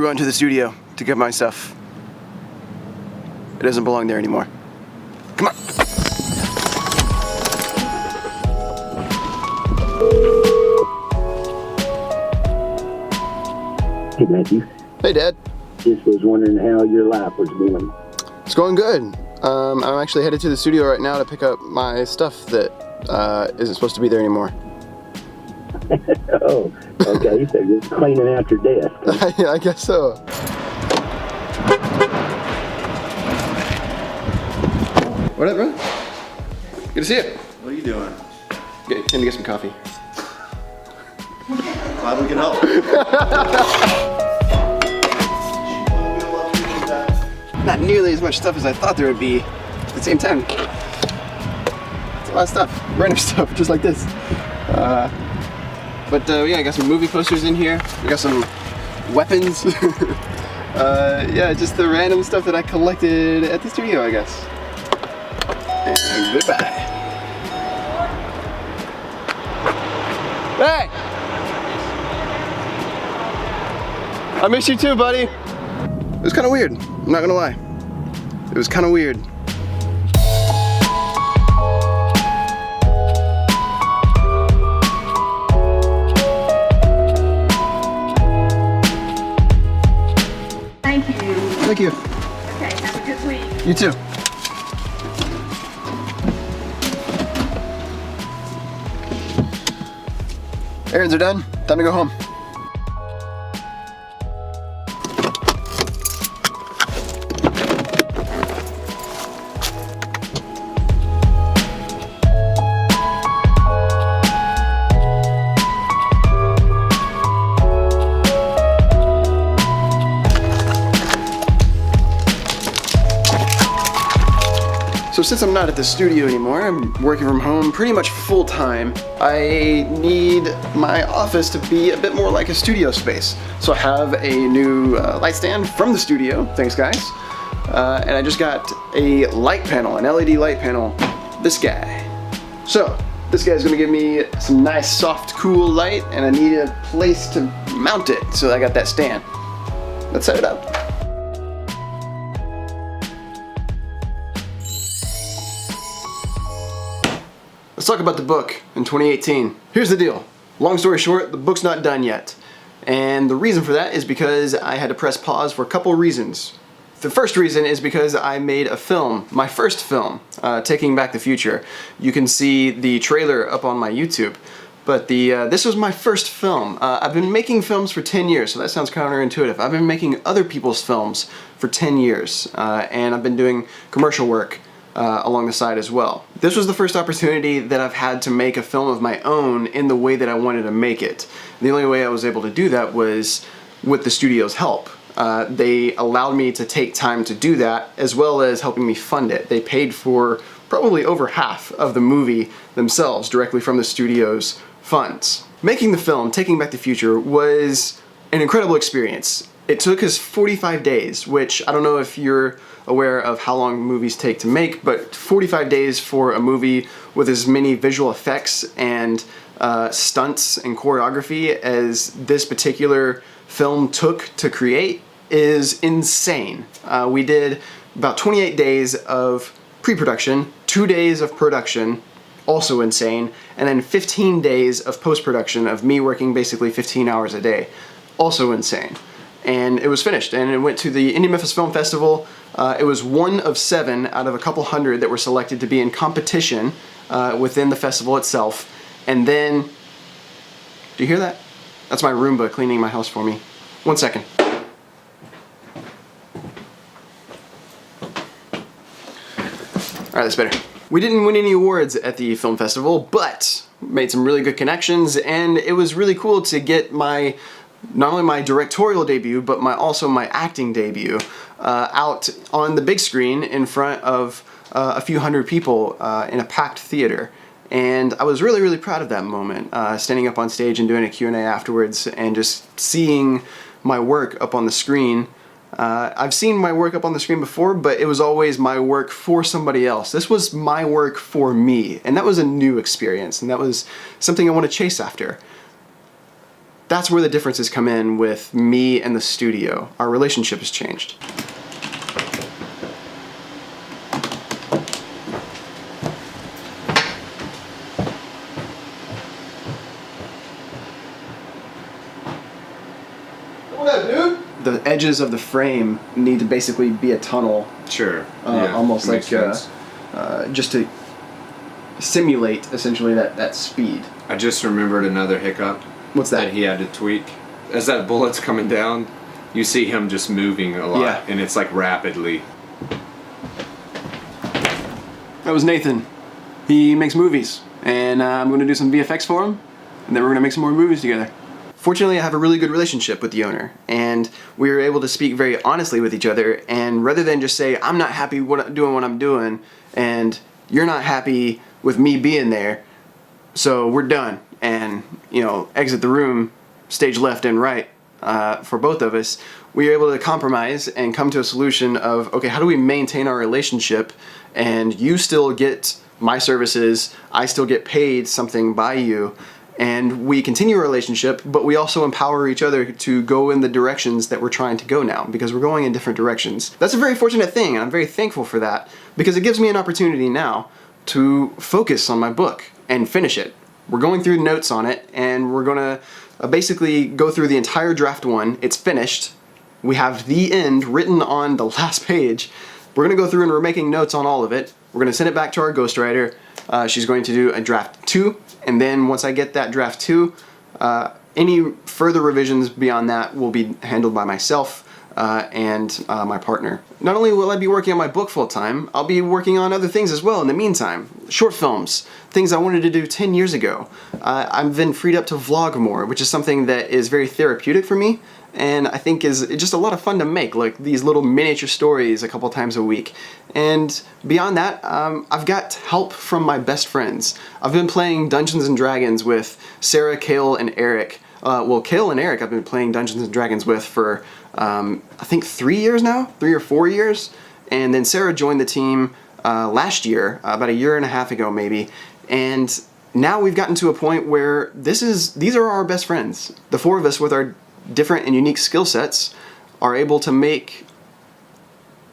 crew onto the studio to get my stuff. It doesn't belong there anymore. Come on. Hey, Matthew. Hey, Dad. Just was wondering how your life was going. It's going good. I'm actually headed to the studio right now to pick up my stuff that isn't supposed to be there anymore. Oh, okay. So you're cleaning out your desk. Yeah, I guess so. What up, bro? Good to see you. What are you doing? Came to get some coffee. Glad we can help. Not nearly as much stuff as I thought there would be. At the same time, it's a lot of stuff. Random stuff, just like this. Yeah, I got some movie posters in here. We got some weapons. Yeah, just the random stuff that I collected at the studio, I guess. And goodbye. Hey! I miss you too, buddy. It was kind of weird, I'm not gonna lie. It was kind of weird. Thank you. Thank you. Okay, have a good week. You too. Errands are done, time to go home. So since I'm not at the studio anymore, I'm working from home pretty much full time, I need my office to be a bit more like a studio space. So I have a new light stand from the studio, thanks guys, and I just got a light panel, an LED light panel, this guy. So this guy's gonna give me some nice soft cool light, and I need a place to mount it, so I got that stand. Let's set it up. Let's talk about the book in 2018. Here's the deal. Long story short, the book's not done yet. And the reason for that is because I had to press pause for a couple reasons. The first reason is because I made a film, my first film, Taking Back the Future. You can see the trailer up on my YouTube. But this was my first film. I've been making films for 10 years, so that sounds counterintuitive. I've been making other people's films for 10 years, and I've been doing commercial work along the side as well. This was the first opportunity that I've had to make a film of my own in the way that I wanted to make it. The only way I was able to do that was with the studio's help. They allowed me to take time to do that, as well as helping me fund it. They paid for probably over half of the movie themselves directly from the studio's funds. Making the film, Taking Back the Future, was an incredible experience. It took us 45 days, which I don't know if you're aware of how long movies take to make, but 45 days for a movie with as many visual effects and stunts and choreography as this particular film took to create is insane. We did about 28 days of pre-production, 2 days of production, also insane, and then 15 days of post-production of me working basically 15 hours a day, also insane. And it was finished, and it went to the Indie Memphis Film Festival. It was one of 7 out of a couple hundred that were selected to be in competition within the festival itself. And then, do you hear that? That's my Roomba cleaning my house for me. 1 second. Alright, that's better. We didn't win any awards at the film festival, but made some really good connections, and it was really cool to get my not only my directorial debut, but also my acting debut out on the big screen in front of a few hundred people in a packed theater. And I was really, really proud of that moment, standing up on stage and doing a Q&A afterwards and just seeing my work up on the screen. I've seen my work up on the screen before, but it was always my work for somebody else. This was my work for me, and that was a new experience, and that was something I want to chase after. that's where the differences come in with me and the studio. Our relationship has changed. What up, dude? The edges of the frame need to basically be a tunnel, Sure. almost like makes sense. just to simulate essentially that speed. I just remembered another hiccup. What's that? That he had to tweak. As that bullet's coming down, you see him just moving a lot, Yeah. and it's like rapidly. That was Nathan. He makes movies, and I'm going to do some VFX for him, and then we're going to make some more movies together. Fortunately, I have a really good relationship with the owner, and we were able to speak very honestly with each other, and rather than just say, I'm not happy doing what I'm doing, and you're not happy with me being there, so we're done, and, exit the room, stage left and right, for both of us, we were able to compromise and come to a solution of, okay, how do we maintain our relationship, and you still get my services, I still get paid something by you, and we continue our relationship, but we also empower each other to go in the directions that we're trying to go now, because we're going in different directions. That's a very fortunate thing, and I'm very thankful for that, because it gives me an opportunity now to focus on my book and finish it. We're going through notes on it, and we're gonna basically go through the entire draft one. It's finished. We have the end written on the last page. We're gonna go through and we're making notes on all of it. We're gonna send it back to our ghostwriter. She's going to do a draft 2, and then once I get that draft 2, any further revisions beyond that will be handled by myself and my partner. Not only will I be working on my book full time, I'll be working on other things as well in the meantime. Short films, things I wanted to do 10 years ago. I've been freed up to vlog more, which is something that is very therapeutic for me, and I think is just a lot of fun to make, like these little miniature stories a couple times a week. And beyond that, I've got help from my best friends. I've been playing Dungeons & Dragons with Sarah, Kale, and Eric. Kale and Eric I've been playing Dungeons & Dragons with for, I think 3 years now? 3 or 4 years? And then Sarah joined the team last year, about a year and a half ago maybe. And now we've gotten to a point where these are our best friends. The four of us with our different and unique skill sets are able to make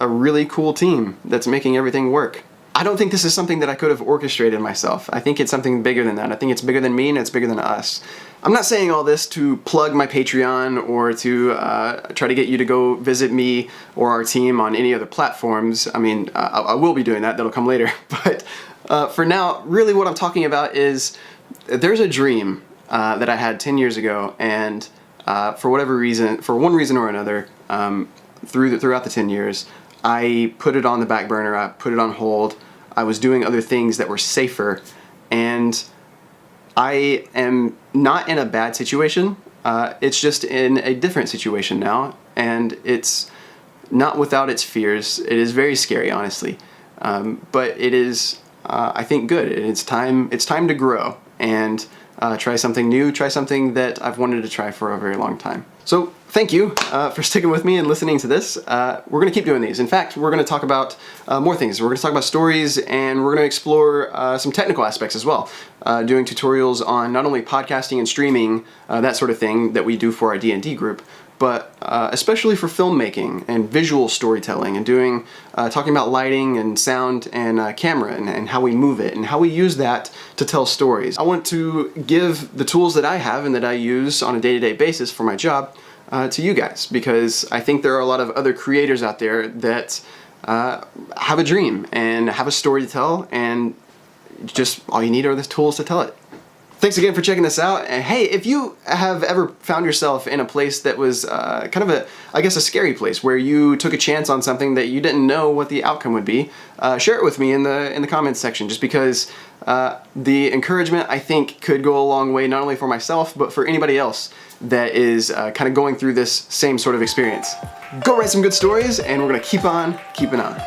a really cool team that's making everything work. I don't think this is something that I could have orchestrated myself. I think it's something bigger than that. I think it's bigger than me and it's bigger than us. I'm not saying all this to plug my Patreon or to try to get you to go visit me or our team on any other platforms. I mean, I will be doing that. That'll come later. But for now, really what I'm talking about is there's a dream that I had 10 years ago, and for whatever reason, for one reason or another, throughout the 10 years, I put it on the back burner, I put it on hold, I was doing other things that were safer, and I am not in a bad situation, it's just in a different situation now, and it's not without its fears. It is very scary, honestly, but it is, I think, good. It's time to grow, and try something new, try something that I've wanted to try for a very long time. So thank you for sticking with me and listening to this. We're going to keep doing these. In fact, we're going to talk about more things. We're going to talk about stories, and we're going to explore some technical aspects as well, doing tutorials on not only podcasting and streaming, that sort of thing that we do for our D&D group, but especially for filmmaking and visual storytelling, and talking about lighting and sound and camera and how we move it and how we use that to tell stories. I want to give the tools that I have and that I use on a day-to-day basis for my job to you guys, because I think there are a lot of other creators out there that have a dream and have a story to tell, and just all you need are the tools to tell it. Thanks again for checking this out. And hey, if you have ever found yourself in a place that was kind of a scary place, where you took a chance on something that you didn't know what the outcome would be, share it with me in the comments section, just because the encouragement, I think, could go a long way, not only for myself, but for anybody else that is kind of going through this same sort of experience. Go write some good stories, and we're gonna keep on keeping on.